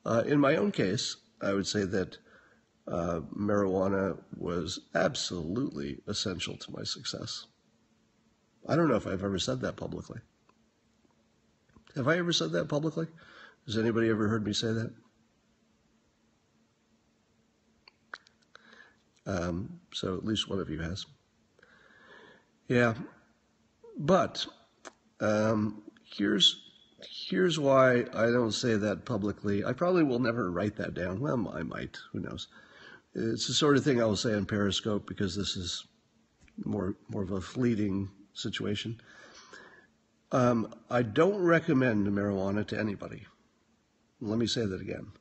In my own case, I would say that marijuana was absolutely essential to my success. I don't know if I've ever said that publicly. Have I ever said that publicly? Has anybody ever heard me say that? So at least one of you has. Yeah, but here's why I don't say that publicly. I probably will never write that down. Well, I might. Who knows? It's the sort of thing I will say on Periscope because this is more of a fleeting situation. I don't recommend marijuana to anybody. Let me say that again.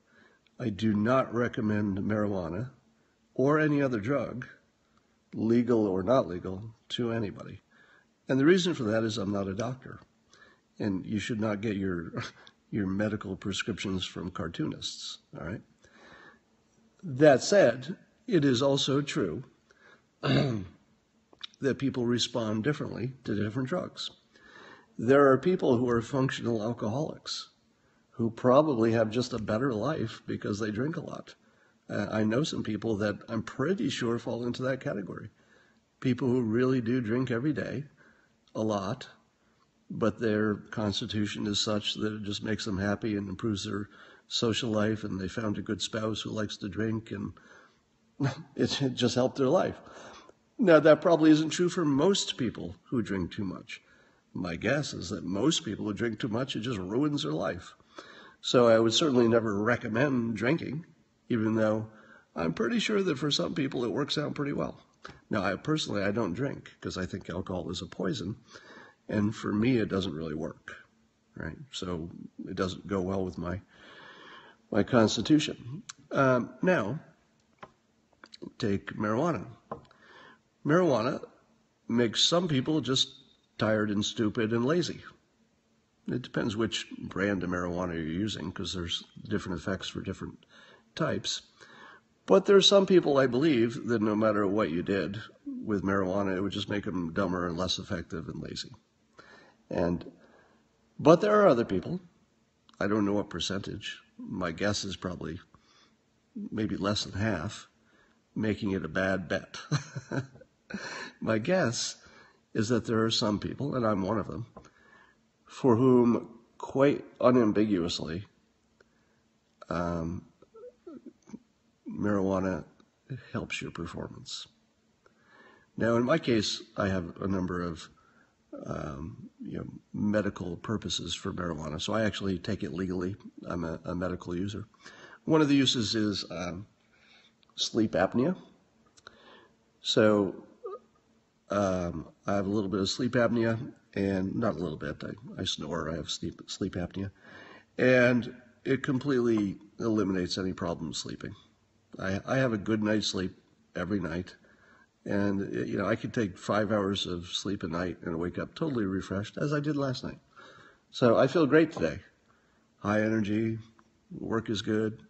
I do not recommend marijuana or any other drug, legal or not legal, to anybody. And the reason for that is I'm not a doctor. And you should not get your medical prescriptions from cartoonists, all right? That said, it is also true that people respond differently to different drugs. There are people who are functional alcoholics who probably have just a better life because they drink a lot. I know some people that I'm pretty sure fall into that category. People who really do drink every day, a lot, but their constitution is such that it just makes them happy and improves their social life, and they found a good spouse who likes to drink, and it just helped their life. Now, that probably isn't true for most people who drink too much. My guess is that most people who drink too much, it just ruins their life. So I would certainly never recommend drinking, even though I'm pretty sure that for some people it works out pretty well. Now, I don't drink because I think alcohol is a poison, and for me it doesn't really work, right? So it doesn't go well with my constitution. Now, take marijuana. Marijuana makes some people just tired and stupid and lazy. It depends which brand of marijuana you're using because there's different effects for different types. But there are some people, I believe, that no matter what you did with marijuana, it would just make them dumber and less effective and lazy. But there are other people, I don't know what percentage, my guess is probably maybe less than half, making it a bad bet. My guess is that there are some people, and I'm one of them, for whom quite unambiguously marijuana helps your performance. Now, in my case, I have a number of medical purposes for marijuana, so I actually take it legally. I'm a medical user. One of the uses is sleep apnea. So I have a little bit of sleep apnea, and not a little bit, I snore, I have sleep apnea, and it completely eliminates any problem sleeping. I have a good night's sleep every night, and I could take 5 hours of sleep a night and wake up totally refreshed, as I did last night. So I feel great today. High energy, work is good,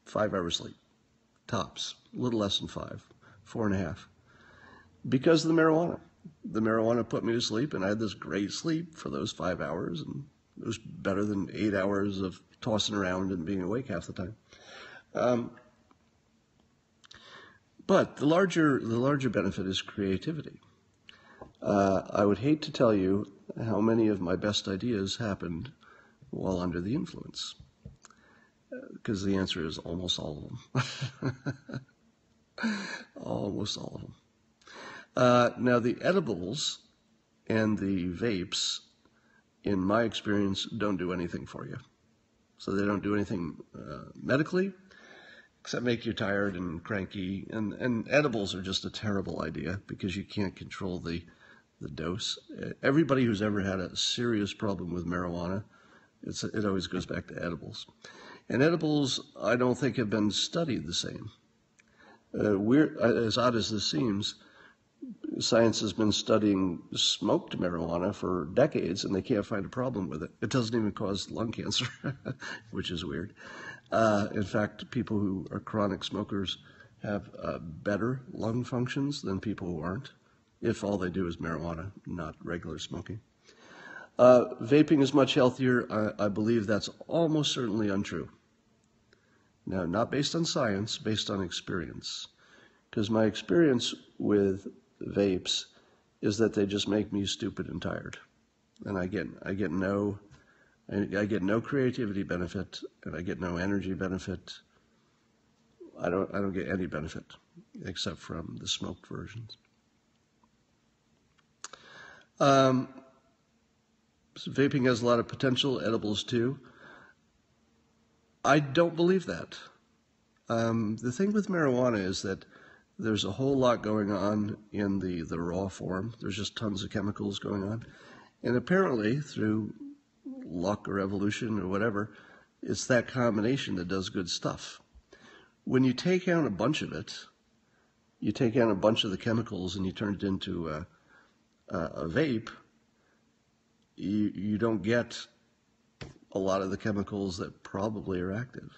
5 hours sleep, tops, a little less than 5, 4.5. Because of the marijuana. The marijuana put me to sleep, and I had this great sleep for those 5 hours, and it was better than 8 hours of tossing around and being awake half the time. But the larger benefit is creativity. I would hate to tell you how many of my best ideas happened while under the influence, because the answer is almost all of them. Almost all of them. Now, the edibles and the vapes, in my experience, don't do anything for you. So they don't do anything medically, except make you tired and cranky. And edibles are just a terrible idea because you can't control the dose. Everybody who's ever had a serious problem with marijuana, it always goes back to edibles. And edibles, I don't think, have been studied the same. As odd as this seems, science has been studying smoked marijuana for decades, and they can't find a problem with it. It doesn't even cause lung cancer, which is weird. In fact, people who are chronic smokers have better lung functions than people who aren't, if all they do is marijuana, not regular smoking. Vaping is much healthier. I believe that's almost certainly untrue. Now, not based on science, based on experience. Because my experience with vapes is that they just make me stupid and tired. And I get no creativity benefit, and I get no energy benefit. I don't get any benefit except from the smoked versions. So vaping has a lot of potential, edibles too. I don't believe that. The thing with marijuana is that there's a whole lot going on in the raw form. There's just tons of chemicals going on. And apparently, through luck or evolution or whatever, it's that combination that does good stuff. When you take out a bunch of it, you take out a bunch of the chemicals and you turn it into a vape, you don't get a lot of the chemicals that probably are active.